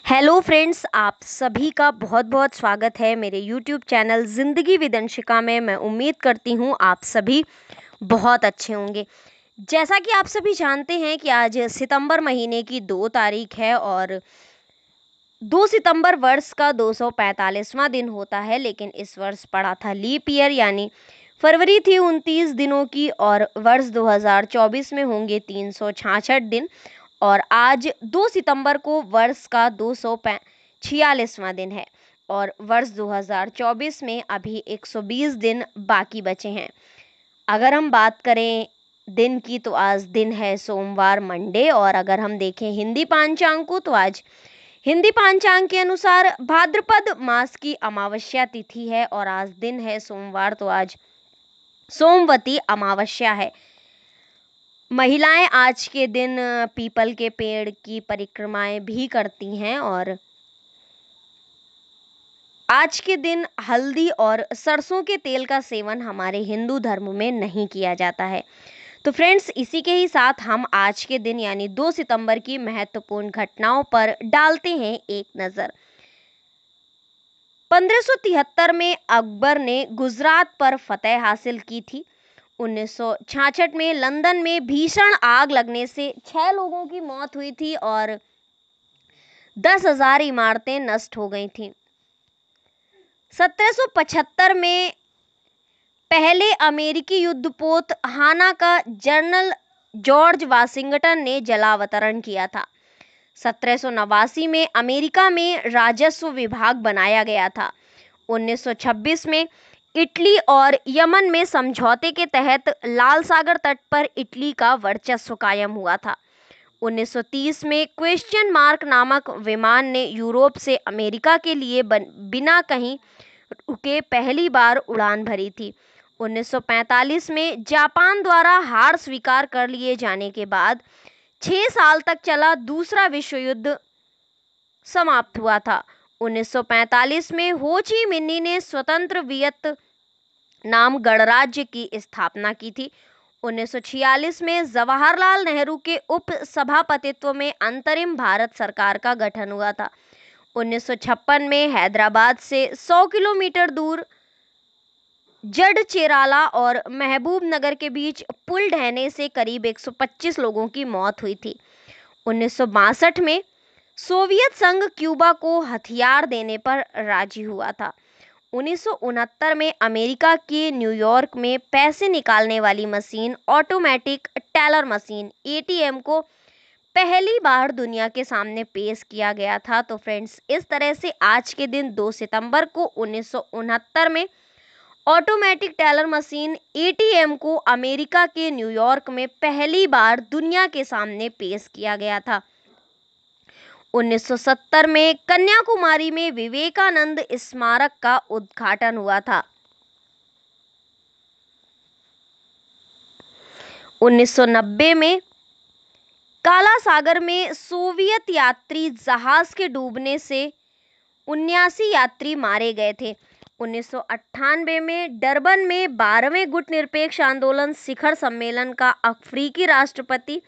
Hello friends, आप सभी का बहुत बहुत स्वागत है मेरे यूट्यूब चैनल ज़िंदगी विद अंशिका में। मैं उम्मीद करती हूँ आप सभी बहुत अच्छे होंगे। जैसा कि आप सभी जानते हैं कि आज सितंबर महीने की 2 तारीख है और 2 सितंबर वर्ष का 245वां दिन होता है। लेकिन इस वर्ष पड़ा था लीप ईयर, यानी फरवरी थी 29 दिनों की और वर्ष 2024 में होंगे 366 दिन। और आज 2 सितंबर को वर्ष का 246वां दिन है और वर्ष 2024 में अभी 120 दिन बाकी बचे हैं। अगर हम बात करें दिन की तो आज दिन है सोमवार, मंडे। और अगर हम देखें हिंदी पांचांग को तो आज हिंदी पांचांग के अनुसार भाद्रपद मास की अमावस्या तिथि है और आज दिन है सोमवार, तो आज सोमवती अमावस्या है। महिलाएं आज के दिन पीपल के पेड़ की परिक्रमाएं भी करती हैं और आज के दिन हल्दी और सरसों के तेल का सेवन हमारे हिंदू धर्म में नहीं किया जाता है। तो फ्रेंड्स, इसी के ही साथ हम आज के दिन यानी 2 सितंबर की महत्वपूर्ण घटनाओं पर डालते हैं एक नज़र। 1573 में अकबर ने गुजरात पर फतह हासिल की थी। 1966 में लंदन में भीषण आग लगने से 6 लोगों की मौत हुई थी और 10,000 इमारतें नष्ट हो गई थीं। 1775 में पहले अमेरिकी युद्धपोत हाना का जनरल जॉर्ज वाशिंगटन ने जलावतरण किया था। 1789 में अमेरिका में राजस्व विभाग बनाया गया था। 1926 में इटली और यमन में समझौते के तहत लाल सागर तट पर इटली का वर्चस्व कायम हुआ था। 1930 में क्वेश्चन मार्क नामक विमान ने यूरोप से अमेरिका के लिए बिना कहीं रुके पहली बार उड़ान भरी थी। 1945 में जापान द्वारा हार स्वीकार कर लिए जाने के बाद 6 साल तक चला दूसरा विश्व युद्ध समाप्त हुआ था। 1945 में हो ची मिन्ही ने स्वतंत्र वियतनाम गणराज्य की स्थापना की थी। 1946 में जवाहरलाल नेहरू के उप सभापतित्व में अंतरिम भारत सरकार का गठन हुआ था। 1956 में हैदराबाद से 100 किलोमीटर दूर जड़चेराला और महबूब नगर के बीच पुल ढहने से करीब 125 लोगों की मौत हुई थी। 1962 में सोवियत संघ क्यूबा को हथियार देने पर राजी हुआ था। 1969 में अमेरिका के न्यूयॉर्क में पैसे निकालने वाली machine automatic teller machine ATM को पहली बार दुनिया के सामने पेश किया गया था। तो फ्रेंड्स, इस तरह से आज के दिन 2 सितंबर को 1969 में ऑटोमेटिक टेलर मशीन एटीएम को अमेरिका के न्यूयॉर्क में पहली बार दुनिया के सामने पेश किया गया था। 1970 में कन्याकुमारी में विवेकानंद स्मारक का उद्घाटन हुआ था। 1990 में काला सागर में सोवियत यात्री जहाज के डूबने से 79 यात्री मारे गए थे। 1998 में डरबन में 12वें गुटनिरपेक्ष आंदोलन शिखर सम्मेलन का अफ्रीकी राष्ट्रपति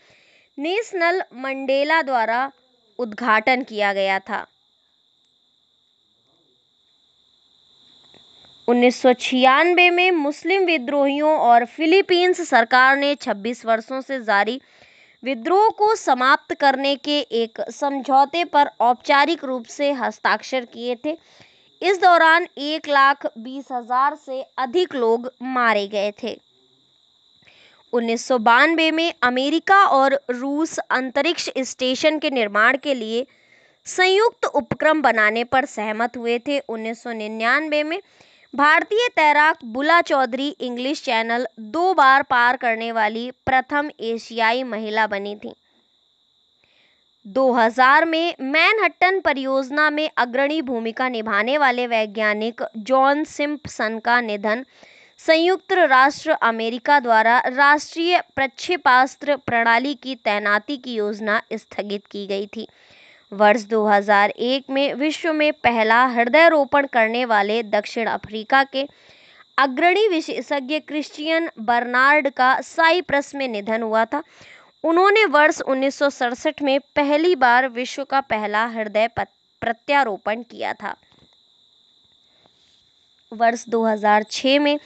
नेल्सन मंडेला द्वारा उद्घाटन किया गया था। 1996 में मुस्लिम विद्रोहियों और फिलीपींस सरकार ने 26 वर्षों से जारी विद्रोह को समाप्त करने के एक समझौते पर औपचारिक रूप से हस्ताक्षर किए थे। इस दौरान 1,20,000 से अधिक लोग मारे गए थे। 1992 में अमेरिका और रूस अंतरिक्ष स्टेशन के निर्माण के लिए संयुक्त उपक्रम बनाने पर सहमत हुए थे। 1999 में भारतीय तैराक बुला चौधरी इंग्लिश चैनल 2 बार पार करने वाली प्रथम एशियाई महिला बनी थी। 2000 में मैनहट्टन परियोजना में अग्रणी भूमिका निभाने वाले वैज्ञानिक जॉन सिम्पसन का निधन संयुक्त राष्ट्र अमेरिका द्वारा राष्ट्रीय प्रक्षेपास्त्र प्रणाली की तैनाती की योजना स्थगित की गई थी। वर्ष 2001 में विश्व में पहला हृदय रोपण करने वाले दक्षिण अफ्रीका के अग्रणी विशेषज्ञ क्रिश्चियन बर्नार्ड का साइप्रस में निधन हुआ था। उन्होंने वर्ष 1967 में पहली बार विश्व का पहला हृदय प्रत्यारोपण किया था। वर्ष 2006 में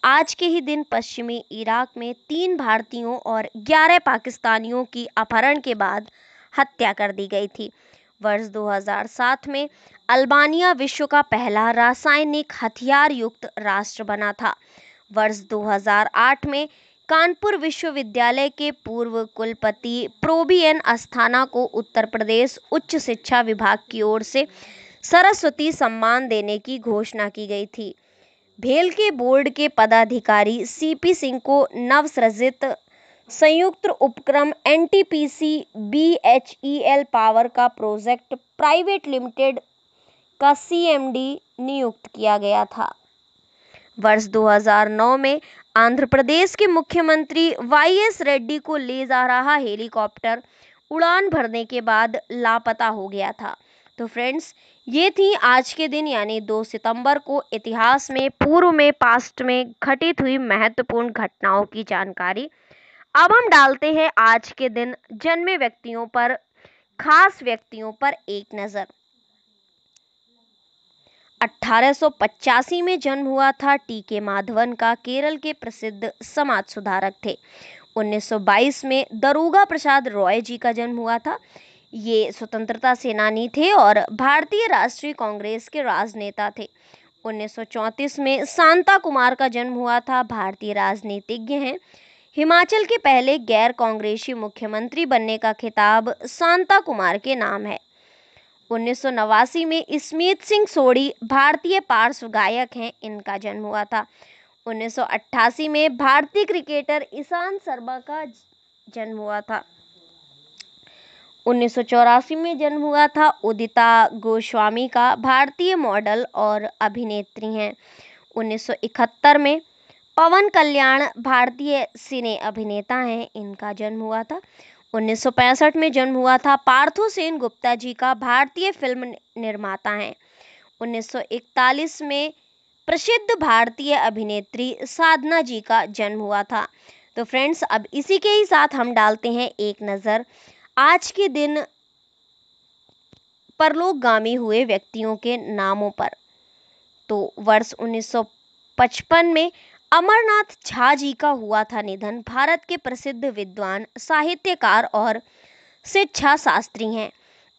आज के ही दिन पश्चिमी इराक में 3 भारतीयों और 11 पाकिस्तानियों की अपहरण के बाद हत्या कर दी गई थी। वर्ष 2007 में अल्बानिया विश्व का पहला रासायनिक हथियार युक्त राष्ट्र बना था। वर्ष 2008 में कानपुर विश्वविद्यालय के पूर्व कुलपति प्रोबियन अस्थाना को उत्तर प्रदेश उच्च शिक्षा विभाग की ओर से सरस्वती सम्मान देने की घोषणा की गई थी। भेल के बोर्ड के पदाधिकारी सीपी सिंह को नवसृजित संयुक्त उपक्रम एनटीपीसी बीएचईएल पावर का प्रोजेक्ट प्राइवेट लिमिटेड का सीएमडी नियुक्त किया गया था। वर्ष 2009 में आंध्र प्रदेश के मुख्यमंत्री वाईएस रेड्डी को ले जा रहा हेलीकॉप्टर उड़ान भरने के बाद लापता हो गया था। तो फ्रेंड्स, ये थी आज के दिन यानी 2 सितंबर को इतिहास में पूर्व में पास्ट में घटित हुई महत्वपूर्ण घटनाओं की जानकारी। अब हम डालते हैं आज के दिन जन्मे व्यक्तियों पर, खास व्यक्तियों पर एक नजर। 1885 में जन्म हुआ था टी.के. माधवन का, केरल के प्रसिद्ध समाज सुधारक थे। 1922 में दरोगा प्रसाद रॉय जी का जन्म हुआ था। ये स्वतंत्रता सेनानी थे और भारतीय राष्ट्रीय कांग्रेस के राजनेता थे। 1934 में शांता कुमार का जन्म हुआ था, भारतीय राजनीतिज्ञ हैं। हिमाचल के पहले गैर कांग्रेसी मुख्यमंत्री बनने का खिताब शांता कुमार के नाम है। 1989 में स्मित सिंह सोढ़ी भारतीय पार्श्व गायक हैं, इनका जन्म हुआ था। 1988 में भारतीय क्रिकेटर ईशांत शर्मा का जन्म हुआ था। 1984 में जन्म हुआ था उदिता गोस्वामी का, भारतीय मॉडल और अभिनेत्री हैं। 1971 में पवन कल्याण भारतीय सिने अभिनेता हैं, इनका जन्म हुआ था। 1965 में जन्म हुआ था पार्थो सेन गुप्ता जी का, भारतीय फिल्म निर्माता हैं। 1941 में प्रसिद्ध भारतीय अभिनेत्री साधना जी का जन्म हुआ था। तो फ्रेंड्स, अब इसी के ही साथ हम डालते हैं एक नज़र आज के दिन परलोकगामी हुए व्यक्तियों के नामों पर। तो वर्ष 1955 में अमरनाथ झा जी का हुआ था निधन। भारत के प्रसिद्ध विद्वान, साहित्यकार और शिक्षा शास्त्री हैं।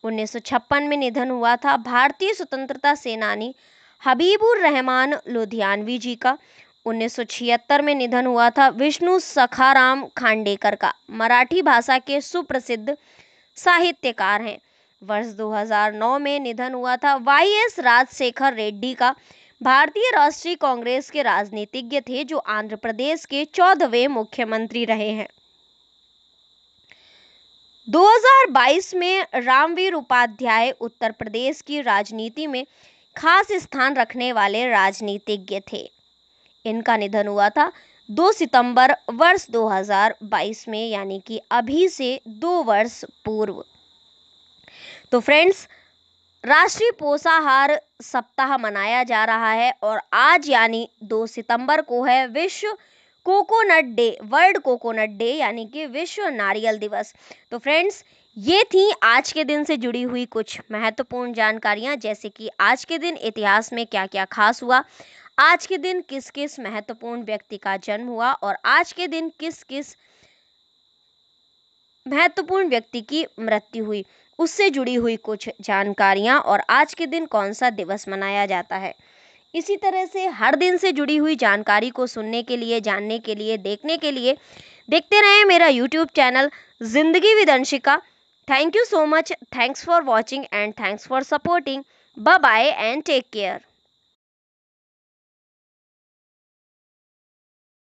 1956 में निधन हुआ था भारतीय स्वतंत्रता सेनानी हबीबुर रहमान लुधियानवी जी का। 1976 में निधन हुआ था विष्णु सखाराम खांडेकर का, मराठी भाषा के सुप्रसिद्ध साहित्यकार हैं। वर्ष 2009 में निधन हुआ था वाईएस राजशेखर रेड्डी का, भारतीय राष्ट्रीय कांग्रेस के राजनीतिज्ञ थे जो आंध्र प्रदेश के 14वें मुख्यमंत्री रहे हैं। 2022 में रामवीर उपाध्याय उत्तर प्रदेश की राजनीति में खास स्थान रखने वाले राजनीतिज्ञ थे। इनका निधन हुआ था 2 सितंबर वर्ष 2022 में, यानी कि अभी से 2 वर्ष पूर्व। तो फ्रेंड्स, राष्ट्रीय पोषाहार सप्ताह मनाया जा रहा है और आज यानी 2 सितंबर को है विश्व coconut day, world coconut day, यानी कि विश्व नारियल दिवस। तो फ्रेंड्स, ये थी आज के दिन से जुड़ी हुई कुछ महत्वपूर्ण जानकारियां, जैसे कि आज के दिन इतिहास में क्या क्या खास हुआ, आज के दिन किस किस महत्वपूर्ण व्यक्ति का जन्म हुआ और आज के दिन किस किस महत्वपूर्ण व्यक्ति की मृत्यु हुई, उससे जुड़ी हुई कुछ जानकारियां और आज के दिन कौन सा दिवस मनाया जाता है। इसी तरह से हर दिन से जुड़ी हुई जानकारी को सुनने के लिए, जानने के लिए, देखने के लिए देखते रहें मेरा YouTube चैनल जिंदगी with Anshika. Thank you so much, thanks for watching and thanks for supporting. Bye bye and take care.